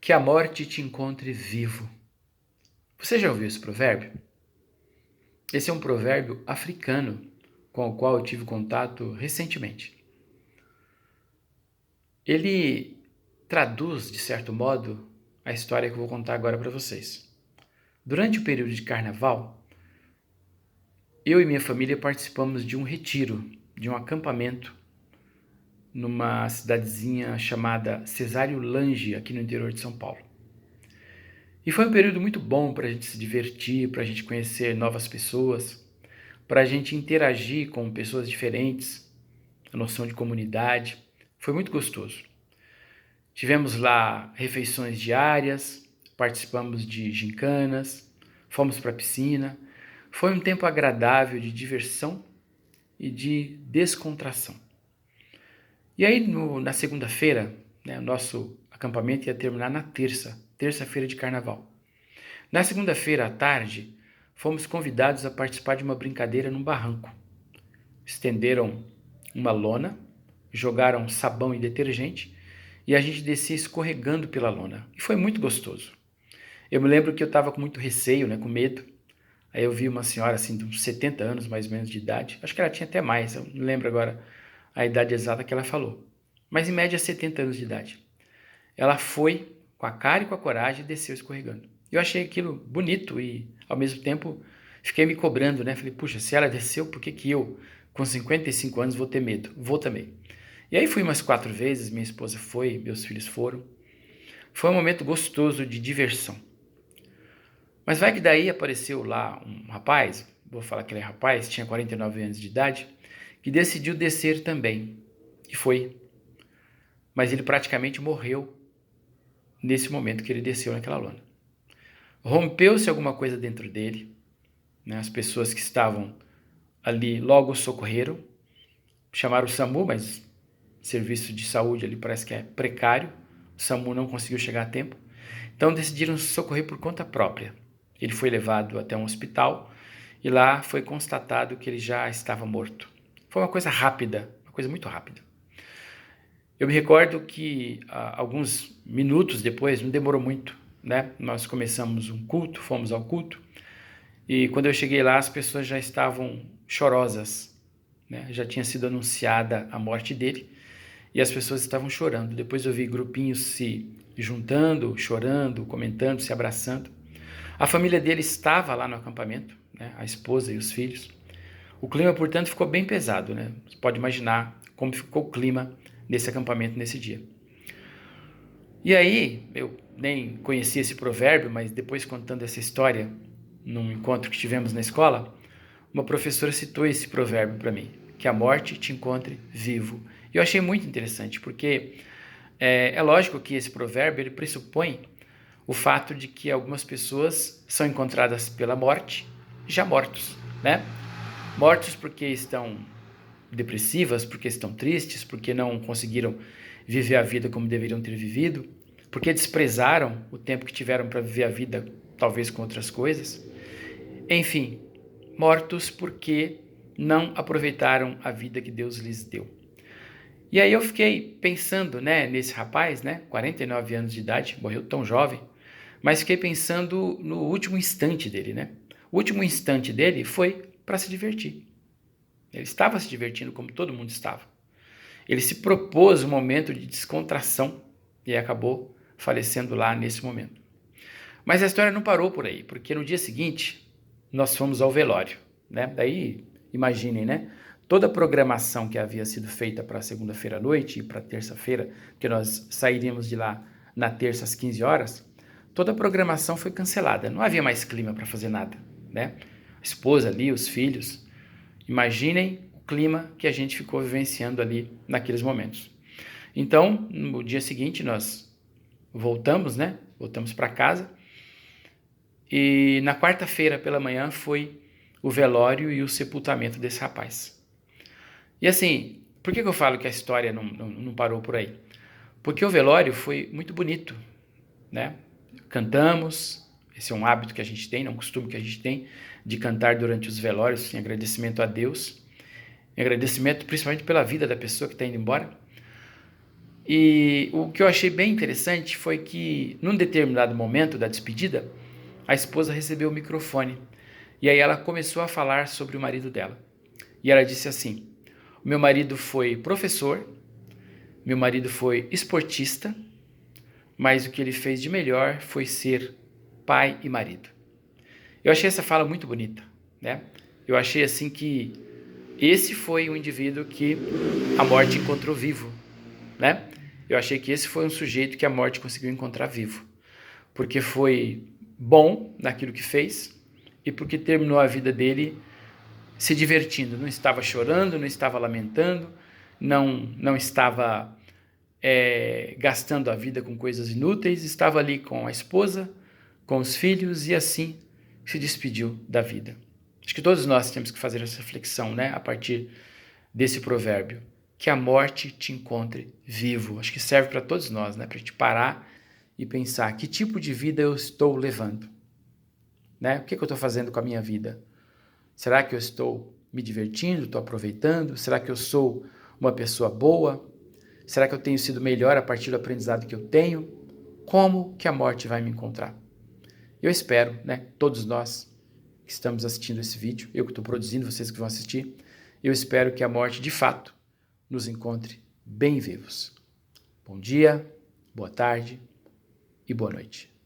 Que a morte te encontre vivo. Você já ouviu esse provérbio? Esse é um provérbio africano com o qual eu tive contato recentemente. Ele traduz, de certo modo, a história que eu vou contar agora para vocês. Durante o período de carnaval, eu e minha família participamos de um retiro, de um acampamento, numa cidadezinha chamada Cesário Lange, aqui no interior de São Paulo. E foi um período muito bom para a gente se divertir, para a gente conhecer novas pessoas, para a gente interagir com pessoas diferentes, a noção de comunidade. Foi muito gostoso. Tivemos lá refeições diárias, participamos de gincanas, fomos para a piscina. Foi um tempo agradável de diversão e de descontração. E aí, na segunda-feira, o nosso acampamento ia terminar na terça-feira de carnaval. Na segunda-feira à tarde, fomos convidados a participar de uma brincadeira num barranco. Estenderam uma lona, jogaram sabão e detergente e a gente descia escorregando pela lona. E foi muito gostoso. Eu me lembro que eu estava com muito receio, com medo. Aí eu vi uma senhora assim de uns 70 anos, mais ou menos, de idade. Acho que ela tinha até mais, eu não lembro agora a idade exata que ela falou. Mas em média 70 anos de idade. Ela foi com a cara e com a coragem e desceu escorregando. Eu achei aquilo bonito e, ao mesmo tempo, fiquei me cobrando, Falei, puxa, se ela desceu, por que eu, com 55 anos, vou ter medo? Vou também. E aí fui umas 4 vezes, minha esposa foi, meus filhos foram. Foi um momento gostoso de diversão. Mas vai que daí apareceu lá um rapaz, vou falar que ele é rapaz, tinha 49 anos de idade, que decidiu descer também. E foi. Mas ele praticamente morreu nesse momento que ele desceu naquela lona. Rompeu-se alguma coisa dentro dele, as pessoas que estavam ali logo socorreram, chamaram o SAMU, mas o serviço de saúde ali parece que é precário, o SAMU não conseguiu chegar a tempo, então decidiram socorrer por conta própria. Ele foi levado até um hospital e lá foi constatado que ele já estava morto. Foi uma coisa rápida, uma coisa muito rápida. Eu me recordo que alguns minutos depois, não demorou muito, nós começamos um culto, fomos ao culto, e quando eu cheguei lá as pessoas já estavam chorosas, já tinha sido anunciada a morte dele, e as pessoas estavam chorando. Depois eu vi grupinhos se juntando, chorando, comentando, se abraçando. A família dele estava lá no acampamento, a esposa e os filhos. O clima, portanto, ficou bem pesado, Você pode imaginar como ficou o clima nesse acampamento nesse dia. E aí, eu nem conhecia esse provérbio, mas depois contando essa história num encontro que tivemos na escola, uma professora citou esse provérbio para mim, que a morte te encontre vivo. E eu achei muito interessante, porque é lógico que esse provérbio ele pressupõe o fato de que algumas pessoas são encontradas pela morte já mortos, Mortos porque estão depressivas, porque estão tristes, porque não conseguiram viver a vida como deveriam ter vivido, porque desprezaram o tempo que tiveram para viver a vida, talvez com outras coisas. Enfim, mortos porque não aproveitaram a vida que Deus lhes deu. E aí eu fiquei pensando, nesse rapaz, 49 anos de idade, morreu tão jovem, mas fiquei pensando no último instante dele, O último instante dele foi para se divertir. Ele estava se divertindo como todo mundo estava. Ele se propôs um momento de descontração e acabou falecendo lá nesse momento. Mas a história não parou por aí, porque no dia seguinte nós fomos ao velório, Daí, imaginem, toda a programação que havia sido feita para segunda-feira à noite e para terça-feira, que nós sairíamos de lá na terça às 15 horas, toda a programação foi cancelada. Não havia mais clima para fazer nada, A esposa ali, os filhos. Imaginem o clima que a gente ficou vivenciando ali naqueles momentos. Então, no dia seguinte, nós voltamos, Voltamos para casa. E na quarta-feira pela manhã foi o velório e o sepultamento desse rapaz. E assim, por que eu falo que a história não parou por aí? Porque o velório foi muito bonito, Cantamos, esse é um hábito que a gente tem, um costume que a gente tem, de cantar durante os velórios em agradecimento a Deus, em agradecimento principalmente pela vida da pessoa que está indo embora. E o que eu achei bem interessante foi que, num determinado momento da despedida, a esposa recebeu o microfone. E aí ela começou a falar sobre o marido dela. E ela disse assim: meu marido foi professor, meu marido foi esportista, mas o que ele fez de melhor foi ser pai e marido. Eu achei essa fala muito bonita, né? Eu achei assim que esse foi um indivíduo que a morte encontrou vivo, né? Eu achei que esse foi um sujeito que a morte conseguiu encontrar vivo, porque foi bom naquilo que fez e porque terminou a vida dele se divertindo, não estava chorando, não estava lamentando, não estava gastando a vida com coisas inúteis, estava ali com a esposa, com os filhos e assim se despediu da vida. Acho que todos nós temos que fazer essa reflexão, né, a partir desse provérbio, que a morte te encontre vivo. Acho que serve para todos nós, né, para a gente parar e pensar que tipo de vida eu estou levando, né? O que eu estou fazendo com a minha vida? Será que eu estou me divertindo, estou aproveitando? Será que eu sou uma pessoa boa? Será que eu tenho sido melhor a partir do aprendizado que eu tenho? Como que a morte vai me encontrar? Eu espero, né, todos nós que estamos assistindo esse vídeo, eu que estou produzindo, vocês que vão assistir, eu espero que a morte, de fato, nos encontre bem vivos. Bom dia, boa tarde e boa noite.